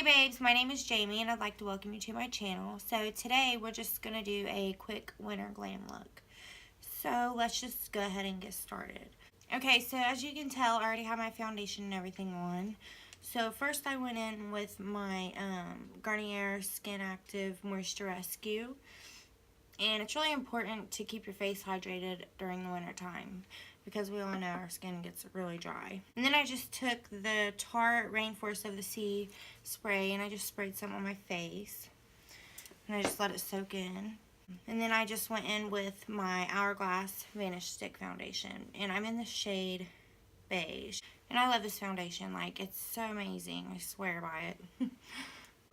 Hey babes, my name is Jamie and I'd like to welcome you to my channel. So today we're just going to do a quick winter glam look. So let's just go ahead and get started. Okay, so as you can tell, I already have my foundation and everything on. So first I went in with my Garnier Skin Active Moisture Rescue. And it's really important to keep your face hydrated during the winter time, because we all know our skin gets really dry. And then I just took the Tarte Rainforest of the Sea spray and I just sprayed some on my face. And I just let it soak in. And then I just went in with my Hourglass Vanish Stick Foundation. And I'm in the shade Beige. And I love this foundation. Like, it's so amazing. I swear by it.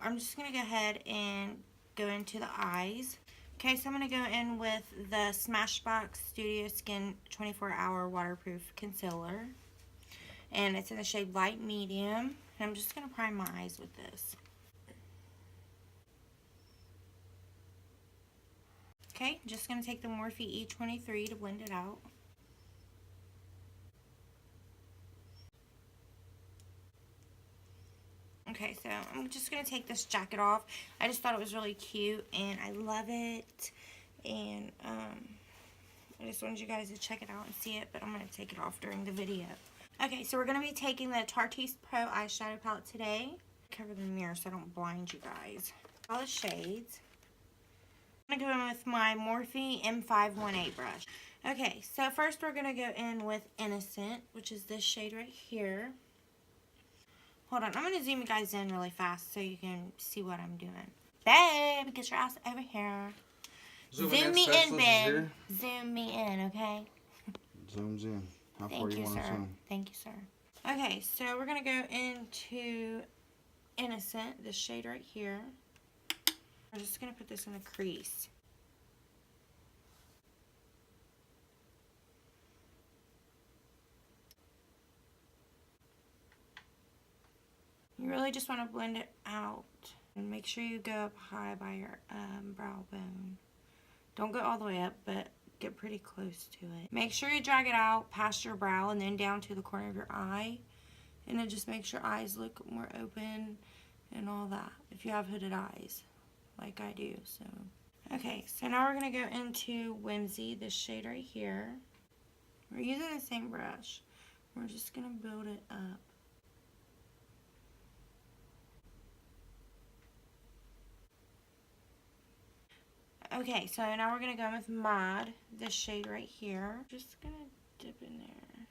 I'm just going to go ahead and go into the eyes. Okay, so I'm going to go in with the Smashbox Studio Skin 24-Hour Waterproof Concealer. And it's in the shade Light Medium. And I'm just going to prime my eyes with this. Okay, just going to take the Morphe E23 to blend it out. Okay, so I'm just going to take this jacket off. I just thought it was really cute and I love it. And I just wanted you guys to check it out and see it, but I'm going to take it off during the video. Okay, so we're going to be taking the Tarte Pro eyeshadow palette today. Cover the mirror so I don't blind you guys. All the shades. I'm going to go in with my Morphe M518 brush. Okay, so first we're going to go in with Innocent, which is this shade right here. Hold on, I'm going to zoom you guys in really fast so you can see what I'm doing. Babe, get your ass over here. Zoom me in, Ben. Zoom me in, okay? Zooms in. How far you want to zoom? Thank you, sir. Okay, so we're going to go into Innocent, this shade right here. I'm just going to put this in a crease. You really just want to blend it out. And make sure you go up high by your brow bone. Don't go all the way up, but get pretty close to it. Make sure you drag it out past your brow and then down to the corner of your eye. And it just makes your eyes look more open and all that, if you have hooded eyes, like I do. So, okay, so now we're going to go into Whimsy, this shade right here. We're using the same brush. We're just going to build it up. Okay, so now we're going to go with Mod, this shade right here. Just going to dip in there.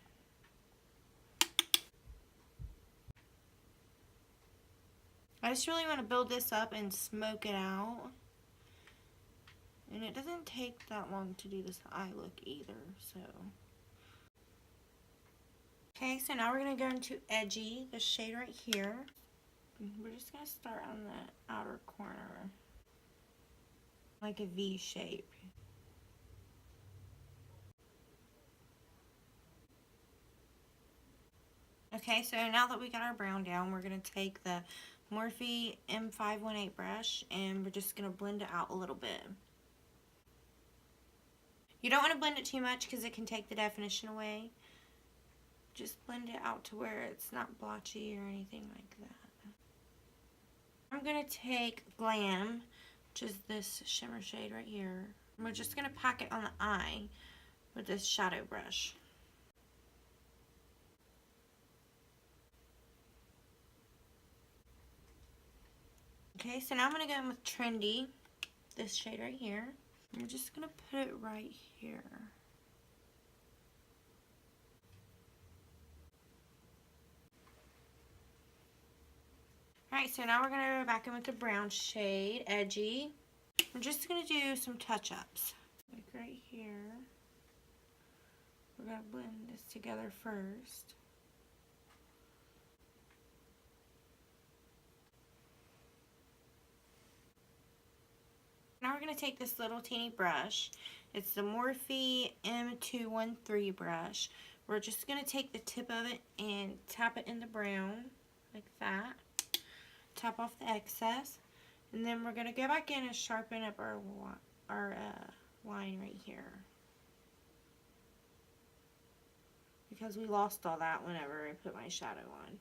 I just really want to build this up and smoke it out. And it doesn't take that long to do this eye look either, so. Okay, so now we're going to go into Edgy, this shade right here. We're just going to start on the outer corner. Like a V shape. Okay, so now that we got our brown down, we're going to take the Morphe M518 brush and we're just going to blend it out a little bit. You don't want to blend it too much because it can take the definition away. Just blend it out to where it's not blotchy or anything like that. I'm going to take Glam, which is this shimmer shade right here. And we're just going to pack it on the eye with this shadow brush. Okay, so now I'm going to go in with Trendy, this shade right here. And we're just going to put it right here. Alright, so now we're going to go back in with the brown shade, Edgy. We're just going to do some touch-ups. Like right here. We're going to blend this together first. Now we're going to take this little teeny brush. It's the Morphe M213 brush. We're just going to take the tip of it and tap it in the brown, like that. Tap off the excess. And then we're going to go back in and sharpen up our line right here. Because we lost all that whenever I put my shadow on.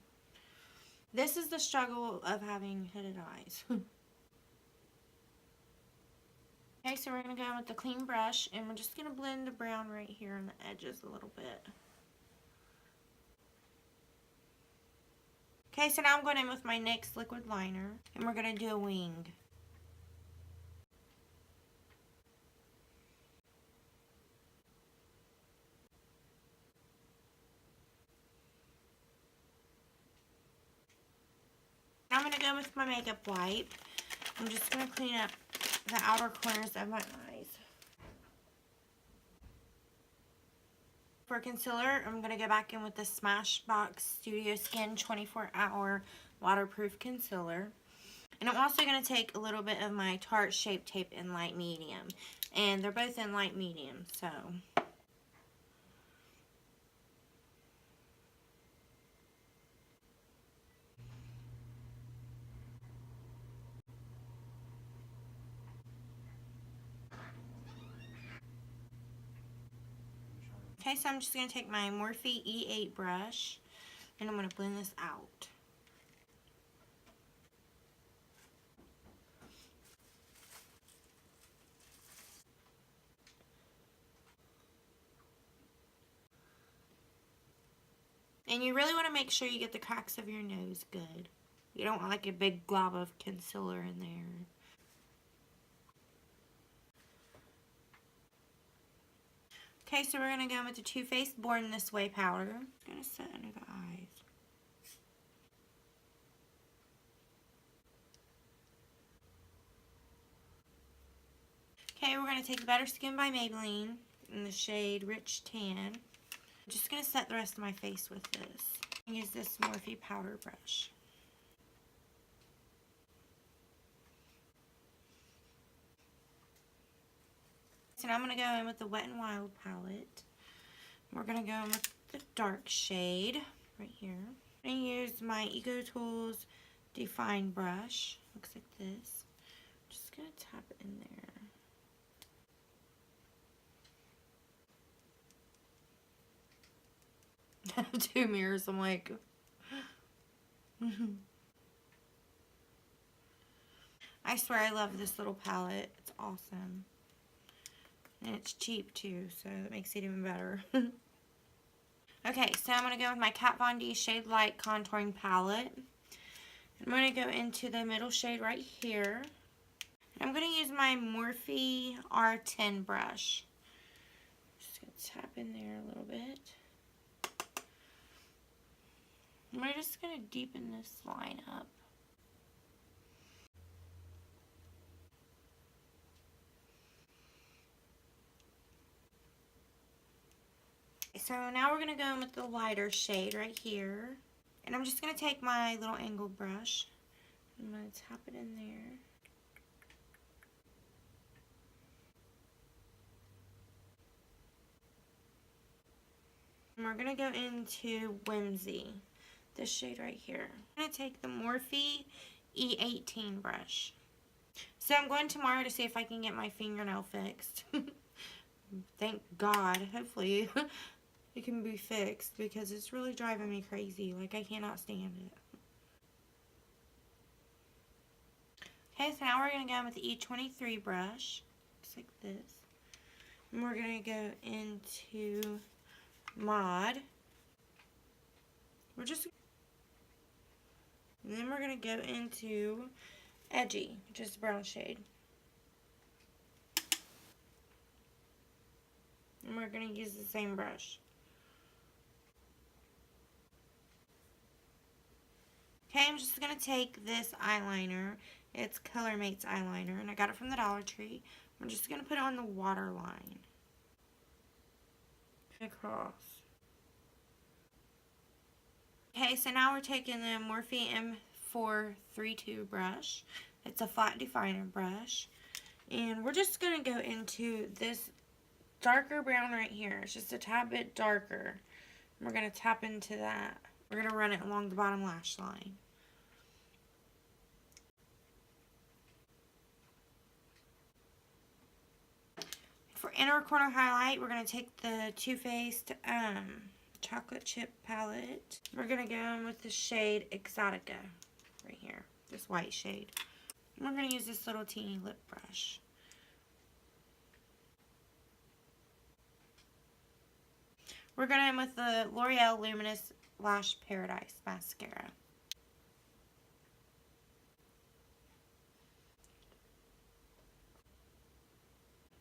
This is the struggle of having hooded eyes. Okay, so we're going to go in with the clean brush, and we're just going to blend the brown right here on the edges a little bit. Okay, so now I'm going in with my NYX liquid liner, and we're going to do a wing. Now I'm going to go with my makeup wipe. I'm just going to clean up the outer corners of my eyes. For concealer, I'm going to go back in with the Smashbox Studio Skin 24-Hour Waterproof Concealer. And I'm also going to take a little bit of my Tarte Shape Tape in light medium. And they're both in light medium, so... Okay, so I'm just going to take my Morphe E8 brush, and I'm going to blend this out. And you really want to make sure you get the cracks of your nose good. You don't want like a big glob of concealer in there. Okay, so we're going to go with the Too Faced Born This Way powder. I'm going to set under the eyes. Okay, we're going to take Better Skin by Maybelline in the shade Rich Tan. I'm just going to set the rest of my face with this. Use this Morphe powder brush. So now I'm going to go in with the Wet n Wild palette. We're going to go in with the dark shade right here. I'm going to use my Eco Tools Define brush. Looks like this. I'm just going to tap it in there. Two mirrors, I'm like... I swear I love this little palette. It's awesome. And it's cheap too, so it makes it even better. Okay, so I'm going to go with my Kat Von D Shade Light Contouring Palette. I'm going to go into the middle shade right here. And I'm going to use my Morphe R10 brush. Just going to tap in there a little bit. And we're just going to deepen this line up. So now we're going to go in with the lighter shade right here. And I'm just going to take my little angled brush. I'm going to tap it in there. And we're going to go into Whimsy. This shade right here. I'm going to take the Morphe E18 brush. So I'm going tomorrow to see if I can get my fingernail fixed. Thank God. Hopefully it can be fixed because it's really driving me crazy. Like, I cannot stand it. Okay, so now we're going to go in with the E23 brush. Looks like this. And we're going to go into Mod. And then we're going to go into Edgy, which is the brown shade. And we're going to use the same brush. Okay, I'm just going to take this eyeliner. It's Color Mates eyeliner, and I got it from the Dollar Tree. I'm just going to put it on the waterline. Across. Okay, so now we're taking the Morphe M432 brush. It's a flat definer brush. And we're just going to go into this darker brown right here. It's just a tad bit darker. And we're going to tap into that. We're going to run it along the bottom lash line. For inner corner highlight, we're going to take the Too Faced chocolate chip palette. We're going to go in with the shade Exotica right here, this white shade. And we're going to use this little teeny lip brush. We're going to end with the L'Oreal Luminous Lash Paradise Mascara.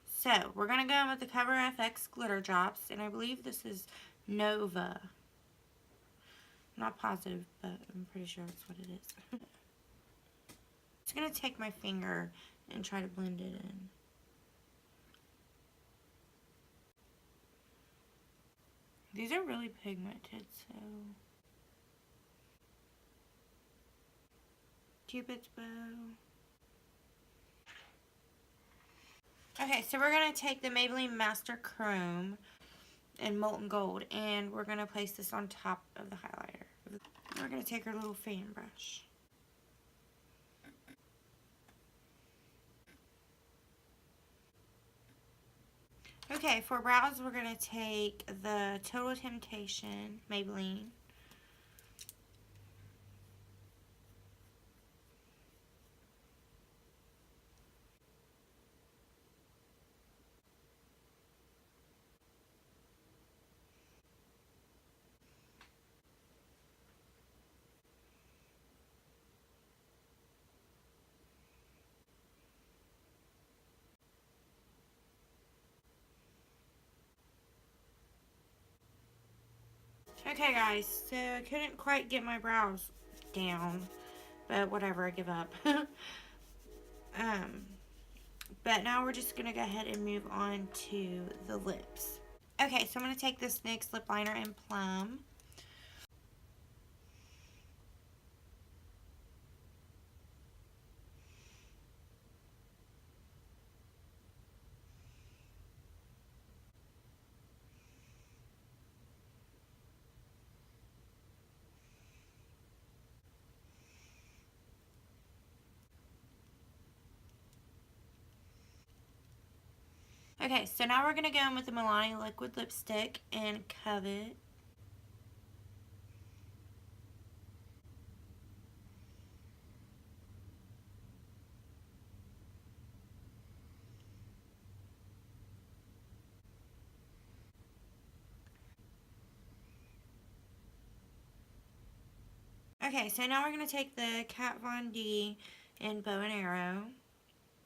So, we're going to go in with the Cover FX Glitter Drops, and I believe this is Nova. I'm not positive, but I'm pretty sure that's what it is. I'm just going to take my finger and try to blend it in. These are really pigmented, so... Cupid's bow. Okay, so we're going to take the Maybelline Master Chrome in Molten Gold, and we're going to place this on top of the highlighter. We're going to take our little fan brush. Okay, for brows, we're going to take the Total Temptation Maybelline. Okay guys, so I couldn't quite get my brows down, but whatever, I give up. But now we're just going to go ahead and move on to the lips. Okay, so I'm going to take this NYX lip liner in Plum. Okay, so now we're going to go in with the Milani liquid lipstick and Covet. Okay, so now we're going to take the Kat Von D in Bow and Arrow,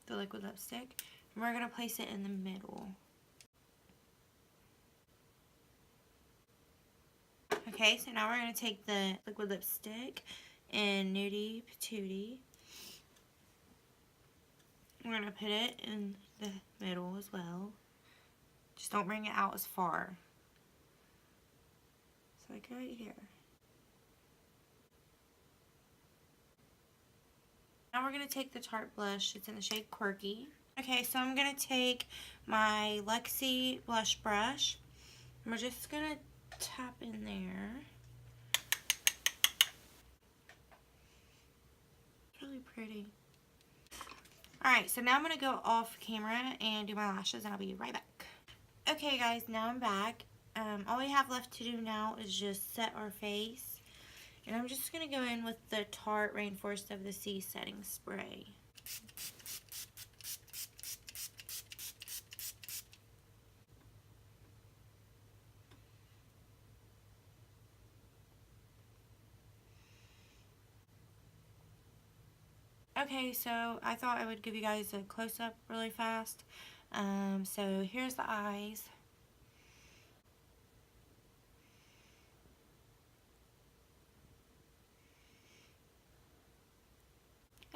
the liquid lipstick, and we're going to place it in the middle. Okay, so now we're going to take the liquid lipstick in Nudie Patootie. We're going to put it in the middle as well. Just don't bring it out as far. So like right here. Now we're going to take the Tarte blush. It's in the shade Quirky. Okay, so I'm going to take my Luxie blush brush. And we're just going to tap in there. It's really pretty. Alright, so now I'm going to go off camera and do my lashes, and I'll be right back. Okay guys, now I'm back. All we have left to do now is just set our face. And I'm just going to go in with the Tarte Rainforest of the Sea setting spray. Okay, so I thought I would give you guys a close-up really fast. So here's the eyes.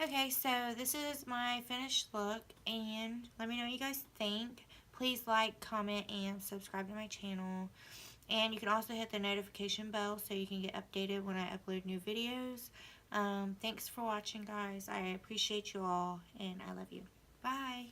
Okay, so this is my finished look, and let me know what you guys think. Please like, comment, and subscribe to my channel. And you can also hit the notification bell so you can get updated when I upload new videos. Thanks for watching, guys. I appreciate you all, and I love you. Bye.